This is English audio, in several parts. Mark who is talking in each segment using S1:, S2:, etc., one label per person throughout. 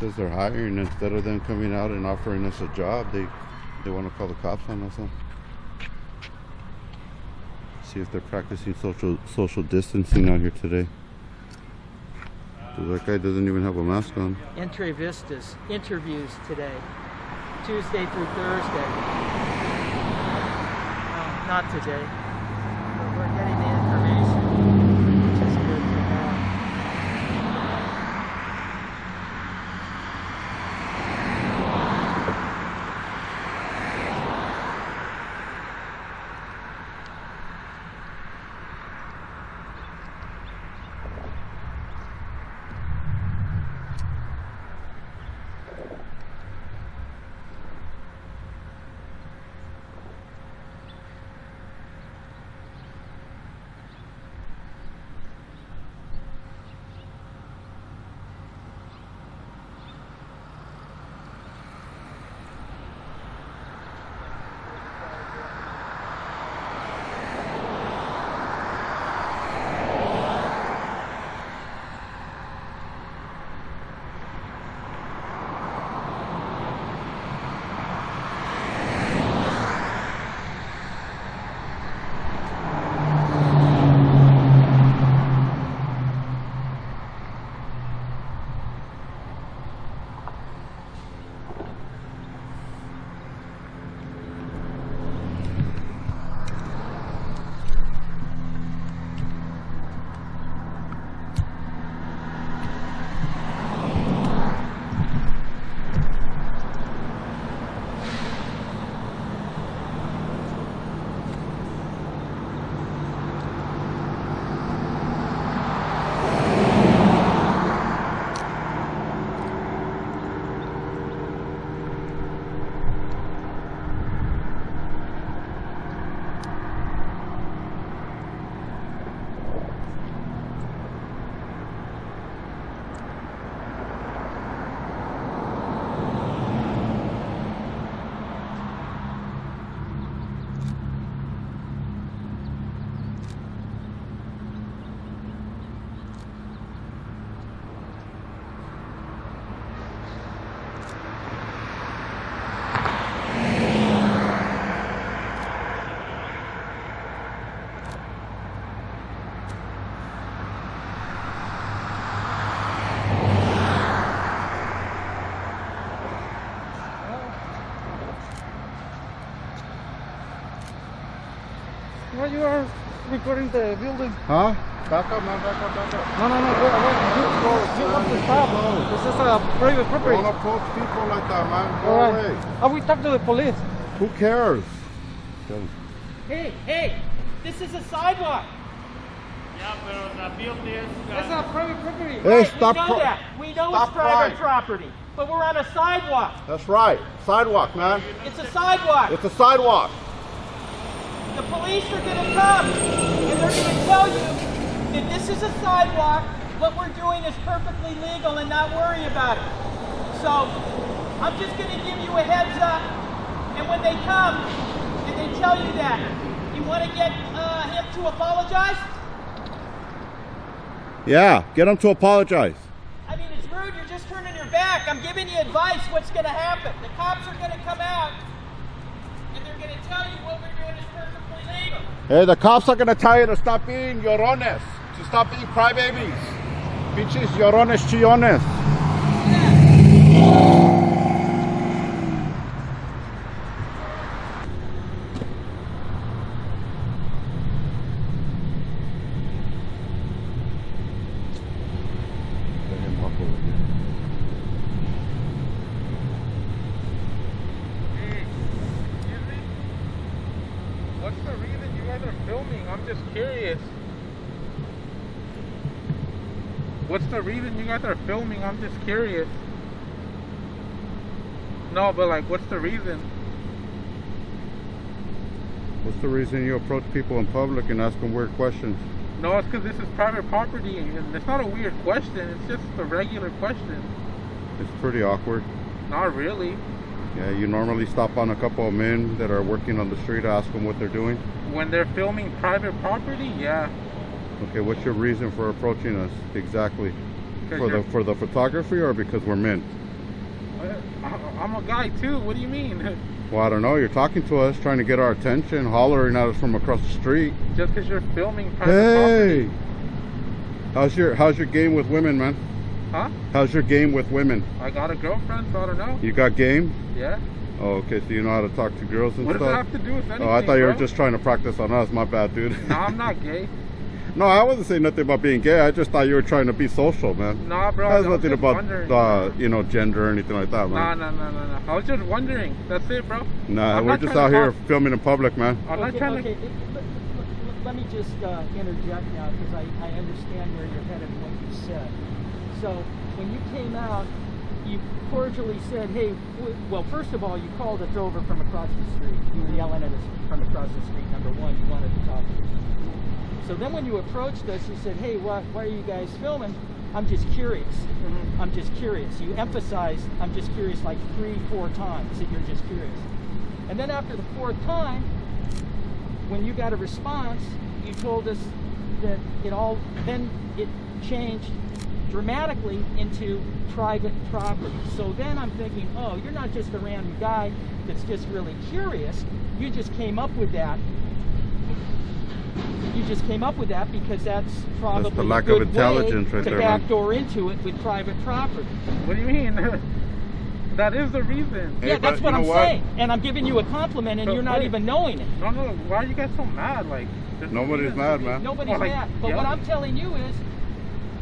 S1: says they're hiring. Instead of them coming out and offering us a job, they want to call the cops on us. Huh? See if they're practicing social distancing out here today. That guy doesn't even have a mask on.
S2: Entrevistas, interviews today, Tuesday through Thursday. Well, not today, but we're getting the information, which is good for now.
S3: Why you are recording the building?
S1: Huh? Back up, man. Back up.
S3: No. You have to stop. This is a private property.
S1: Don't approach people like that, man. Go
S3: All
S1: away.
S3: I will talk to the police.
S1: Who cares?
S2: Hey, this is a sidewalk.
S4: Yeah, pero la field is...
S3: It's a private property.
S1: Hey, stop.
S2: We know that. We know
S1: stop
S2: it's private
S1: crying.
S2: property. But we're on a sidewalk.
S1: That's right. Sidewalk, man.
S2: It's a sidewalk.
S1: It's a sidewalk.
S2: The police are going to come and they're going to tell you that this is a sidewalk. What we're doing is perfectly legal and not worry about it. So I'm just going to give you a heads up. And when they come and they tell you that, you want to get him to apologize?
S1: Yeah, get him to apologize.
S2: I mean, it's rude. You're just turning your back. I'm giving you advice what's going to happen. The cops are going to come out and they're going to tell you what we're doing is perfectly legal.
S1: Hey, the cops are gonna tell you to stop being llorones, to stop being crybabies. Pinches llorones chillones.
S3: What's the reason you guys are filming? I'm just curious. What's the reason you guys are filming? I'm just curious. No, but like, what's the reason?
S1: What's the reason you approach people in public and ask them weird questions?
S3: No, it's because this is private property, and it's not a weird question. It's just a regular question.
S1: It's pretty awkward.
S3: Not really.
S1: Yeah, you normally stop on a couple of men that are working on the street, ask them what they're doing.
S3: When they're filming private property, yeah.
S1: Okay, what's your reason for approaching us exactly?
S3: Because
S1: For the photography or because we're men?
S3: I'm a guy too. What do you mean?
S1: Well, I don't know. You're talking to us, trying to get our attention, hollering at us from across the street.
S3: Just because you're filming private
S1: Hey,
S3: property.
S1: how's your game with women, man?
S3: Huh?
S1: How's your game with women?
S3: I got a girlfriend, so I don't know.
S1: You got game?
S3: Yeah.
S1: Oh, okay. So you know how to talk to girls and
S3: What does it
S1: stuff.
S3: have to do with anything?
S1: Oh, I thought you were
S3: bro?
S1: just trying to practice on us. My bad, dude.
S3: No, I'm not gay.
S1: No, I wasn't saying nothing about being gay. I just thought you were trying to be social, man.
S3: Nah, bro.
S1: It has
S3: I was
S1: nothing
S3: just
S1: about
S3: wondering.
S1: you know, gender or anything like that,
S3: Nah,
S1: man.
S3: no. I was just wondering. That's it, bro.
S1: Nah,
S3: I'm
S1: we're
S3: not
S1: just
S3: trying
S1: out
S3: to
S1: here
S3: talk-
S1: filming in public, man.
S3: I'm not
S2: Okay,
S3: trying
S2: okay.
S3: to.
S2: Let me just interject now because I understand where you're headed and what you said. So when you came out, you cordially said, hey, well, first of all, you called us over from across the street. You were yelling at us from across the street, number one. You wanted to talk to us. So then when you approached us, you said, hey, why are you guys filming? I'm just curious.
S3: Mm-hmm.
S2: I'm just curious. You emphasized, I'm just curious, like 3-4 times that you're just curious. And then after the 4th time, when you got a response, you told us that then it changed dramatically into private property. So then I'm thinking, oh, you're not just a random guy that's just really curious. You just came up with that. You just came up with that because that's probably
S1: the
S2: a
S1: lack
S2: good
S1: of intelligence
S2: way
S1: right
S2: to
S1: there, man.
S2: backdoor into it with private property.
S3: What do you mean? That is the reason.
S1: Hey,
S2: Yeah, that's
S1: but
S2: what
S1: you
S2: I'm
S1: know what?
S2: saying. And I'm giving you a compliment and
S3: But
S2: you're not
S3: wait.
S2: even knowing it.
S3: No. Why are you guys so mad? Like, there's no
S1: Nobody's
S3: reason to
S1: mad,
S3: be-
S1: man.
S2: Nobody's
S3: Oh, like,
S2: mad. But
S3: yeah.
S2: what I'm telling you is,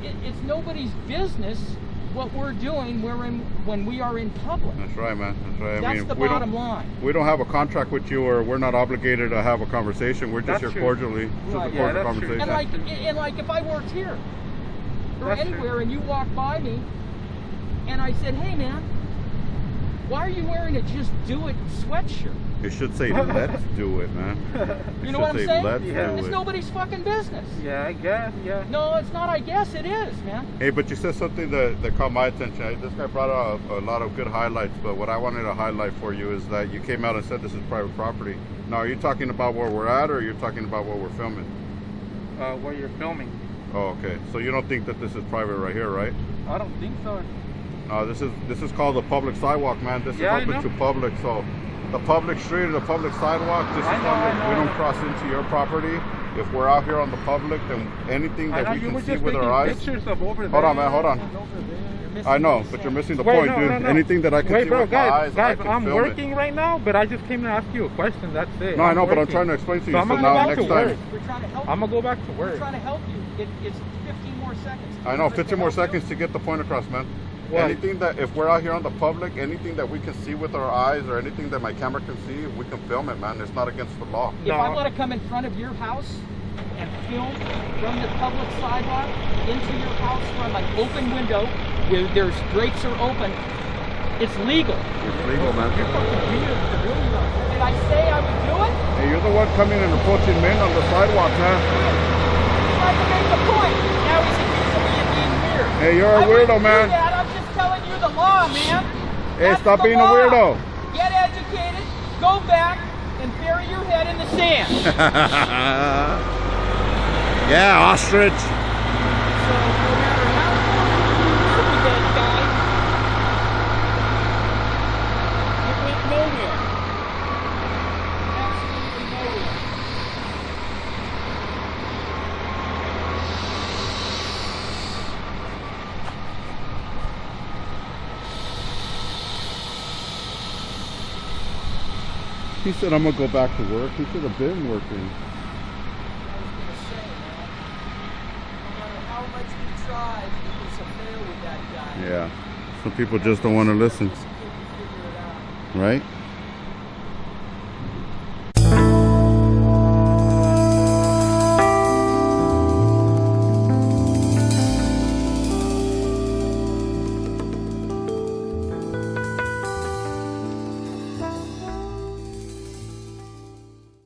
S2: it's nobody's business what we're doing when we are in public.
S1: That's right, man. That's right.
S2: That's the bottom line.
S1: We don't have a contract with you, or we're not obligated to have a conversation. We're just
S3: That's
S1: here
S3: true.
S1: cordially, just
S2: Right.
S1: a
S2: Yeah,
S1: cordial
S3: that's true.
S1: conversation.
S2: And like if I worked here or
S3: That's true.
S2: anywhere and you walked by me and I said, hey man, why are you wearing a Just Do It sweatshirt?
S1: You should say, "Let's do it, man."
S2: You know what I'm
S1: should say,
S2: saying?
S1: "Let's
S3: Yeah.
S1: do
S2: It's
S1: it."
S2: nobody's fucking business.
S3: Yeah, I guess. Yeah.
S2: No, it's not. I guess it is, man.
S1: Hey, but you said something that caught my attention. This guy brought out a lot of good highlights, but what I wanted to highlight for you is that you came out and said this is private property. Now, are you talking about where we're at, or are you talking about what we're filming?
S3: Where you're filming.
S1: Oh, okay. So you don't think that this is private right here, right?
S3: I don't think so.
S1: This is called the public sidewalk, man. This
S3: Yeah, I
S1: is open
S3: know.
S1: to public, so the public street or the public sidewalk, this
S3: I
S1: is
S3: know,
S1: public.
S3: I know,
S1: We
S3: I
S1: don't
S3: know.
S1: cross into your property. If we're out here on the public, then anything
S3: I
S1: that
S3: know
S1: we
S3: you
S1: can
S3: were
S1: see
S3: just
S1: with
S3: taking
S1: our eyes.
S3: pictures of over there.
S1: Hold on, man. Hold on.
S2: You're missing
S1: I know,
S2: the
S1: but you're
S2: sense.
S1: missing the
S3: Wait,
S1: point,
S3: no,
S1: dude.
S3: no, no.
S1: Anything that I can
S3: Wait,
S1: see
S3: bro,
S1: with my eyes, I
S3: guys,
S1: can
S3: I'm
S1: film
S3: working right now, but I just came to ask you a question. That's it.
S1: No, I know, but I'm
S3: working.
S1: trying to explain to you.
S3: So I'm
S1: So
S3: gonna
S1: now
S3: go back
S1: next
S3: to
S1: time,
S3: work.
S2: We're trying to help
S3: I'm
S2: you.
S3: gonna go back to
S2: We're
S3: work.
S2: trying to help you. It's 15 more seconds.
S1: I know,
S2: Just to
S1: 15 more
S2: help you.
S1: seconds to get the point across, man.
S3: What?
S1: Anything that, if we're out here on the public, anything that we can see with our eyes or anything that my camera can see, we can film it, man. It's not against the law.
S2: If I
S3: No.
S2: want to come in front of your house and film from the public sidewalk into your house from an open window where there's drapes are open, it's legal.
S1: It's legal, man.
S2: Did I say I would do it?
S1: Hey, you're the one coming and approaching men on the sidewalk, man.
S2: He's trying to make a point. Now he's accusing me of being weird.
S1: Hey, you're a
S2: I wouldn't
S1: weirdo,
S2: do
S1: man.
S2: that. I'm just telling you the law, man.
S1: Hey,
S2: That's
S1: stop
S2: the
S1: being a
S2: law.
S1: weirdo.
S2: Get educated, go back, and bury your head in the sand.
S1: Yeah, ostrich.
S2: So no matter how weird with that guy, it went nowhere. Absolutely nowhere.
S1: He said, I'm going to go back to work. He should have been working.
S2: I was gonna say, man, no matter how much we tried, it was a fail with that guy.
S1: Yeah. Some people just don't want to listen,
S2: Just couldn't figure it out.
S1: right?